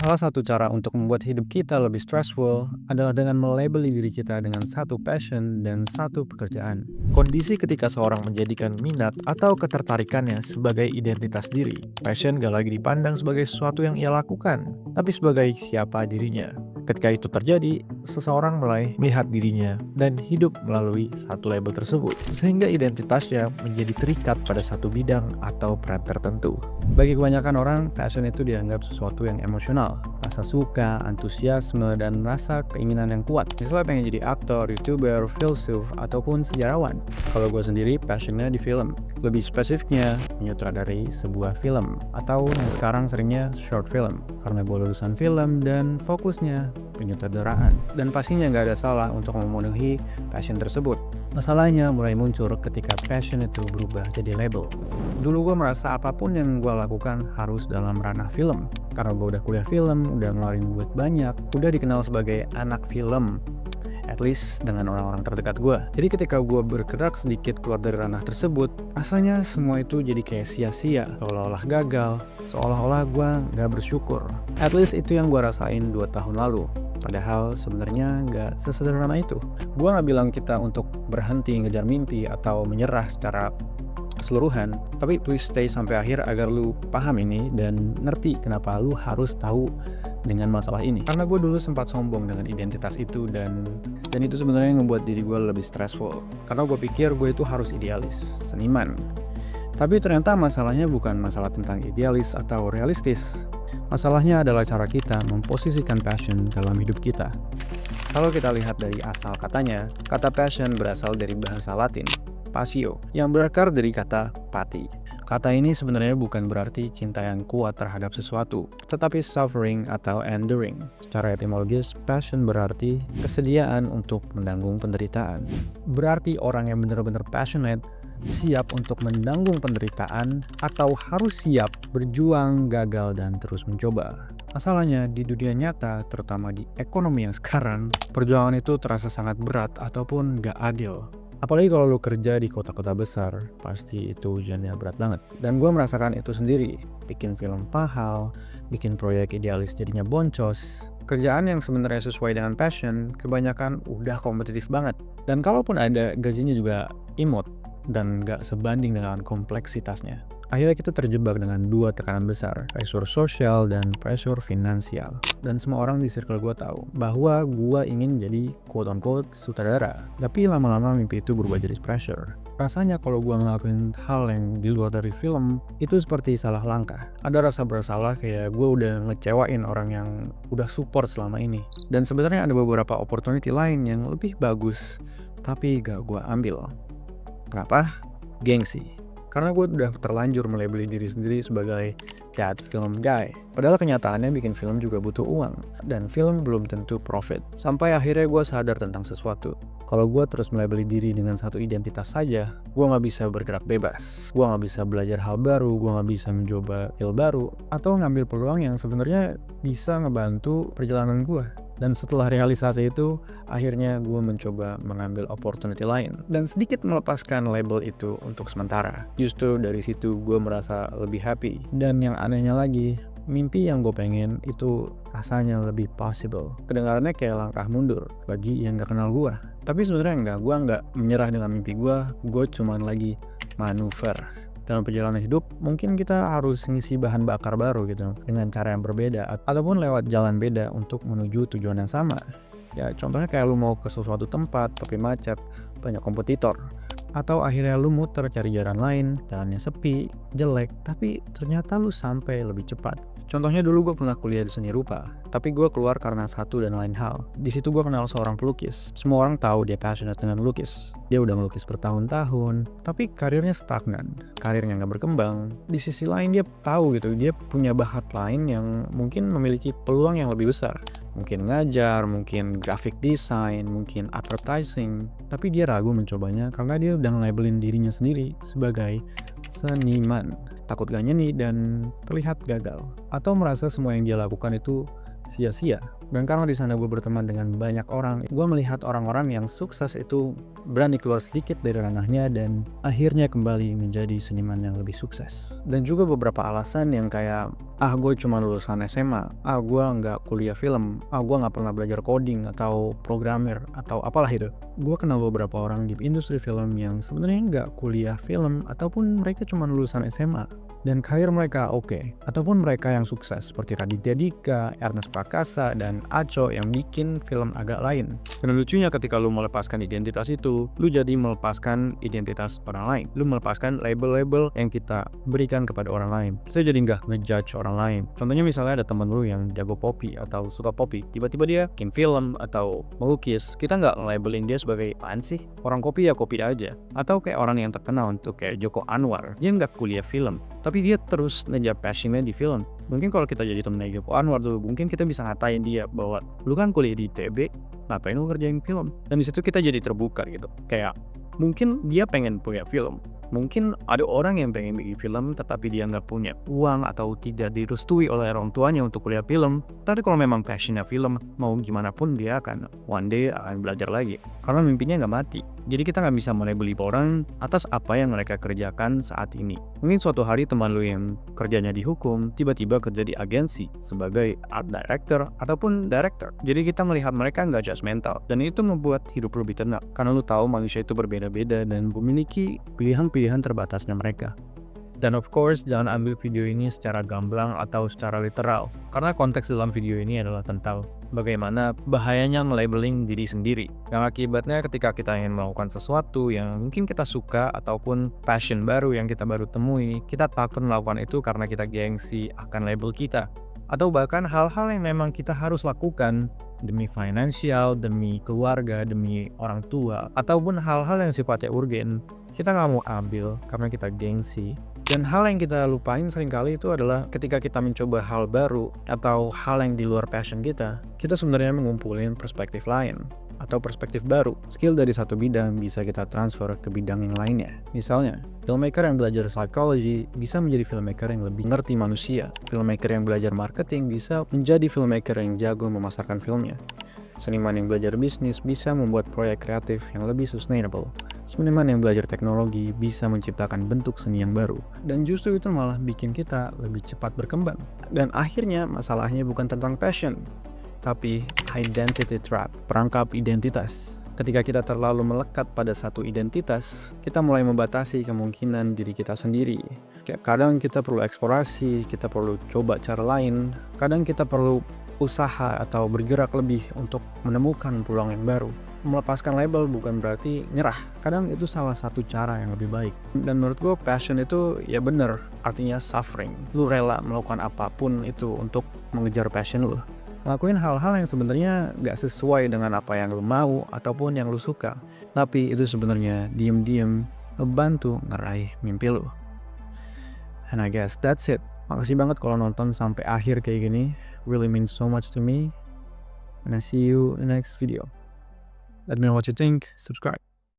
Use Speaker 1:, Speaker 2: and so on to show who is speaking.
Speaker 1: Salah satu cara untuk membuat hidup kita lebih stressful adalah dengan melabeli diri kita dengan satu passion dan satu pekerjaan.
Speaker 2: Kondisi ketika seorang menjadikan minat atau ketertarikannya sebagai identitas diri. Passion gak lagi dipandang sebagai sesuatu yang ia lakukan, tapi sebagai siapa dirinya. Ketika itu terjadi, seseorang mulai melihat dirinya dan hidup melalui satu label tersebut, sehingga identitasnya menjadi terikat pada satu bidang atau peran tertentu.
Speaker 1: Bagi kebanyakan orang, passion itu dianggap sesuatu yang emosional. Rasa suka, antusiasme, dan rasa keinginan yang kuat. Misalnya pengen jadi aktor, youtuber, filsuf, ataupun sejarawan. Kalau gue sendiri, passionnya di film. Lebih spesifiknya, menyutradarai sebuah film. Atau yang sekarang seringnya short film. Karena gue lulusan film dan fokusnya penyutradaraan. Dan pastinya nggak ada salah untuk memenuhi passion tersebut. Masalahnya mulai muncul ketika passion itu berubah jadi label. Dulu gue merasa apapun yang gue lakukan harus dalam ranah film. Karena gue udah kuliah film, udah ngeluarin duit banyak, udah dikenal sebagai anak film. At least dengan orang-orang terdekat gue. Jadi ketika gue bergerak sedikit keluar dari ranah tersebut, rasanya semua itu jadi kayak sia-sia, seolah-olah gagal, seolah-olah gue gak bersyukur. At least itu yang gue rasain 2 tahun lalu. Padahal sebenarnya gak sesederhana itu. Gue gak bilang kita untuk berhenti ngejar mimpi atau menyerah secara keseluruhan, tapi please stay sampai akhir agar lu paham ini dan ngerti kenapa lu harus tahu dengan masalah ini. Karena gue dulu sempat sombong dengan identitas itu dan itu sebenarnya ngebuat diri gue lebih stressful. Karena gue pikir gue itu harus idealis, seniman. Tapi ternyata masalahnya bukan masalah tentang idealis atau realistis. Masalahnya adalah cara kita memposisikan passion dalam hidup kita. Kalau kita lihat dari asal katanya, kata passion berasal dari bahasa Latin, passio, yang berakar dari kata pati. Kata ini sebenarnya bukan berarti cinta yang kuat terhadap sesuatu, tetapi suffering atau enduring. Secara etimologis, passion berarti kesediaan untuk menanggung penderitaan. Berarti orang yang benar-benar passionate, siap untuk menanggung penderitaan, atau harus siap berjuang, gagal, dan terus mencoba. Masalahnya di dunia nyata, terutama di ekonomi yang sekarang, perjuangan itu terasa sangat berat ataupun gak adil. Apalagi kalau lu kerja di kota-kota besar, pasti itu ujiannya berat banget. Dan gue merasakan itu sendiri. Bikin film mahal, bikin proyek idealis jadinya boncos. Kerjaan yang sebenarnya sesuai dengan passion, kebanyakan udah kompetitif banget. Dan kalaupun ada, gajinya juga imut dan gak sebanding dengan kompleksitasnya. Akhirnya kita terjebak dengan 2 tekanan besar, pressure sosial dan pressure finansial. Dan semua orang di circle gue tahu bahwa gue ingin jadi quote-unquote sutradara. Tapi lama-lama mimpi itu berubah jadi pressure. Rasanya kalau gue ngelakuin hal yang di luar dari film, itu seperti salah langkah. Ada rasa bersalah kayak gue udah ngecewain orang yang udah support selama ini. Dan sebenarnya ada beberapa opportunity lain yang lebih bagus, tapi gak gue ambil. Kenapa? Gengsi. Karena gue udah terlanjur melabeli diri sendiri sebagai that film guy. Padahal kenyataannya bikin film juga butuh uang. Dan film belum tentu profit. Sampai akhirnya gue sadar tentang sesuatu. Kalau gue terus melabeli diri dengan satu identitas saja, gue gak bisa bergerak bebas. Gue gak bisa belajar hal baru, gue gak bisa mencoba skill baru, atau ngambil peluang yang sebenarnya bisa ngebantu perjalanan gue. Dan setelah realisasi itu, akhirnya gue mencoba mengambil opportunity lain. Dan sedikit melepaskan label itu untuk sementara. Justru dari situ gue merasa lebih happy. Dan yang anehnya lagi, mimpi yang gue pengen itu rasanya lebih possible. Kedengarannya kayak langkah mundur bagi yang gak kenal gue. Tapi sebenarnya enggak, gue nggak menyerah dengan mimpi gue cuman lagi manuver. Dalam perjalanan hidup, mungkin kita harus ngisi bahan bakar baru gitu, dengan cara yang berbeda, ataupun lewat jalan beda untuk menuju tujuan yang sama. Ya contohnya kayak lu mau ke suatu tempat tapi macet, banyak kompetitor. Atau akhirnya lu muter cari jalan lain, jalannya sepi, jelek, tapi ternyata lu sampai lebih cepat. Contohnya dulu gue pernah kuliah di seni rupa, tapi gue keluar karena satu dan lain hal. Di situ gue kenal seorang pelukis. Semua orang tahu dia passionate dengan melukis. Dia udah melukis bertahun-tahun, tapi karirnya stagnan, karirnya nggak berkembang. Di sisi lain dia tahu gitu, dia punya bakat lain yang mungkin memiliki peluang yang lebih besar. Mungkin ngajar, mungkin graphic design, mungkin advertising. Tapi dia ragu mencobanya karena dia udah nge-labelin dirinya sendiri sebagai seniman. Takut gak nyeni dan terlihat gagal. Atau merasa semua yang dia lakukan itu sia-sia. Dan karena di sana gue berteman dengan banyak orang, gue melihat orang-orang yang sukses itu berani keluar sedikit dari ranahnya dan akhirnya kembali menjadi seniman yang lebih sukses. Dan juga beberapa alasan yang kayak, gue cuma lulusan SMA, gue nggak kuliah film, gue nggak pernah belajar coding atau programmer atau apalah itu. Gue kenal beberapa orang di industri film yang sebenarnya nggak kuliah film ataupun mereka cuma lulusan SMA. Dan karir mereka oke, ataupun mereka yang sukses seperti Raditya Dika, Ernest Prakasa, dan Aco yang bikin film agak lain. Dan lucunya ketika lu melepaskan identitas itu, lu jadi melepaskan identitas orang lain. Lu melepaskan label-label yang kita berikan kepada orang lain. Kita jadi nggak ngejudge orang lain. Contohnya misalnya ada teman lu yang jago popi atau suka popi, tiba-tiba dia bikin film atau melukis, kita nggak nge-labelin dia sebagai apaan sih? Orang kopi ya kopi aja. Atau kayak orang yang terkenal untuk kayak Joko Anwar, dia nggak kuliah film, tapi dia terus ngejar passionnya di film. Mungkin kalau kita jadi temennya Joko Anwar tuh, mungkin kita bisa ngatain dia bahwa lu kan kuliah di ITB, ngapain lu ngerjain film? Dan di situ kita jadi terbuka gitu. Kayak mungkin dia pengen punya film. Mungkin ada orang yang pengen bikin film tetapi dia nggak punya uang atau tidak direstui oleh orang tuanya untuk kuliah film. Tapi kalau memang passionnya film, mau gimana pun dia akan one day akan belajar lagi. Karena mimpinya nggak mati. Jadi kita nggak bisa melabeli orang atas apa yang mereka kerjakan saat ini. Mungkin suatu hari teman lu yang kerjanya di hukum tiba-tiba kerja di agensi sebagai art director ataupun director. Jadi kita melihat mereka nggak judgmental dan itu membuat hidup lebih tenang. Karena lu tahu manusia itu berbeda-beda dan memiliki pilihan-pilihan terbatasnya mereka. Dan of course, jangan ambil video ini secara gamblang atau secara literal. Karena konteks dalam video ini adalah tentang bagaimana bahayanya melabeling diri sendiri. Yang akibatnya ketika kita ingin melakukan sesuatu yang mungkin kita suka ataupun passion baru yang kita baru temui, kita takut melakukan itu karena kita gengsi akan label kita. Atau bahkan hal-hal yang memang kita harus lakukan demi finansial, demi keluarga, demi orang tua, ataupun hal-hal yang sifatnya urgen, kita nggak mau ambil karena kita gengsi. Dan hal yang kita lupain seringkali itu adalah ketika kita mencoba hal baru atau hal yang di luar passion kita sebenarnya mengumpulin perspektif lain atau perspektif baru. Skill dari satu bidang bisa kita transfer ke bidang yang lainnya. Misalnya, filmmaker yang belajar psychology bisa menjadi filmmaker yang lebih ngerti manusia. Filmmaker yang belajar marketing bisa menjadi filmmaker yang jago memasarkan filmnya. Seniman yang belajar bisnis bisa membuat proyek kreatif yang lebih sustainable. Seniman yang belajar teknologi bisa menciptakan bentuk seni yang baru. Dan justru itu malah bikin kita lebih cepat berkembang. Dan akhirnya masalahnya bukan tentang passion, tapi identity trap, perangkap identitas. Ketika kita terlalu melekat pada satu identitas, kita mulai membatasi kemungkinan diri kita sendiri. Kadang kita perlu eksplorasi, kita perlu coba cara lain, kadang kita perlu usaha atau bergerak lebih untuk menemukan peluang yang baru. Melepaskan label bukan berarti nyerah. Kadang itu salah satu cara yang lebih baik. Dan menurut gue passion itu ya bener, artinya suffering. Lu rela melakukan apapun itu untuk mengejar passion lu. Lakuin hal-hal yang sebenarnya gak sesuai dengan apa yang lu mau ataupun yang lu suka. Tapi itu sebenarnya diem-diem ngebantu ngeraih mimpi lu. And I guess that's it. Makasih banget kalau nonton sampai akhir kayak gini. Really means so much to me. And I see you in the next video. Let me know what you think. Subscribe.